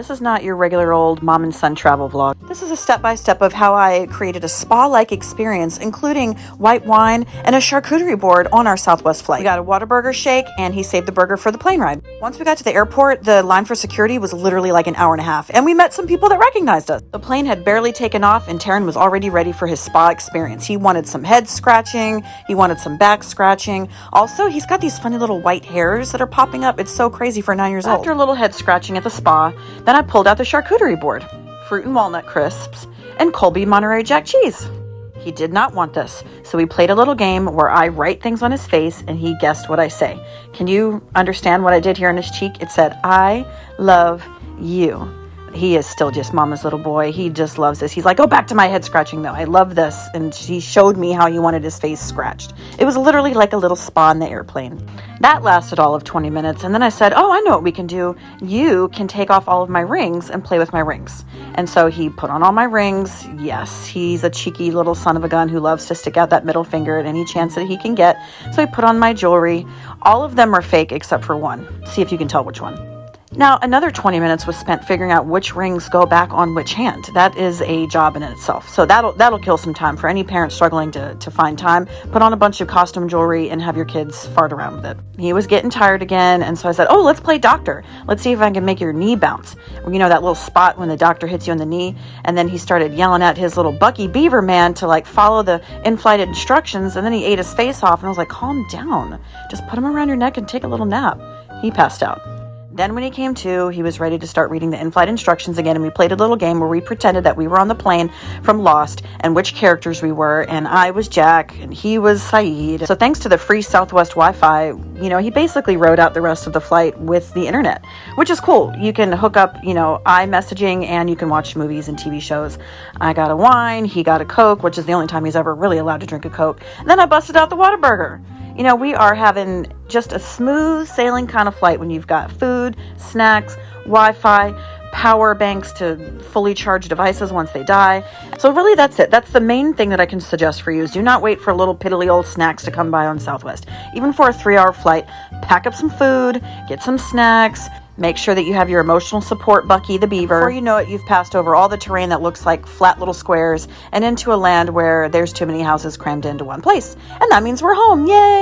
This is not your regular old mom and son travel vlog. This is a step-by-step of how I created a spa-like experience, including white wine and a charcuterie board on our Southwest flight. We got a Whataburger shake, and he saved the burger for the plane ride. Once we got to the airport, the line for security was literally like an hour and a half, and we met some people that recognized us. The plane had barely taken off, and Taryn was already ready for his spa experience. He wanted some head scratching, he wanted some back scratching. Also, he's got these funny little white hairs that are popping up. It's so crazy for 9 years old. After a little head scratching at the spa, then I pulled out the charcuterie board, fruit and walnut crisps, and Colby Monterey Jack cheese. He did not want this, so we played a little game where I write things on his face and he guessed what I say. Can you understand what I did here on his cheek? It said, "I love you." He is still just mama's little boy. He just loves this. He's like, "Go back to my head scratching though. I love this." And she showed me how he wanted his face scratched. It was literally like a little spa in the airplane. That lasted all of 20 minutes. And then I said, "Oh, I know what we can do. You can take off all of my rings and play with my rings." And so he put on all my rings. Yes, he's a cheeky little son of a gun who loves to stick out that middle finger at any chance that he can get. So he put on my jewelry. All of them are fake except for one. See if you can tell which one. Now, another 20 minutes was spent figuring out which rings go back on which hand. That is a job in itself. So that'll kill some time for any parent struggling to find time. Put on a bunch of costume jewelry and have your kids fart around with it. He was getting tired again, and so I said, "Oh, let's play doctor. Let's see if I can make your knee bounce." You know, that little spot when the doctor hits you on the knee? And then he started yelling at his little Bucky Beaver man to like follow the in-flight instructions, and then he ate his face off, and I was like, "Calm down. Just put him around your neck and take a little nap." He passed out. Then when he came to, he was ready to start reading the in-flight instructions again, and we played a little game where we pretended that we were on the plane from Lost and which characters we were, and I was Jack and he was Saeed. So thanks to the free Southwest Wi-Fi, he basically wrote out the rest of the flight with the internet, which is cool. You can hook up, iMessaging, and you can watch movies and TV shows. I got a wine, he got a Coke, which is the only time he's ever really allowed to drink a Coke. And then I busted out the Whataburger. We are having just a smooth sailing kind of flight when you've got food, snacks, Wi-Fi, power banks to fully charge devices once they die. So really that's it. That's the main thing that I can suggest for you is do not wait for little piddly old snacks to come by on Southwest. Even for a 3-hour flight, pack up some food, get some snacks, make sure that you have your emotional support, Bucky the Beaver. Before you know it, you've passed over all the terrain that looks like flat little squares and into a land where there's too many houses crammed into one place. And that means we're home. Yay!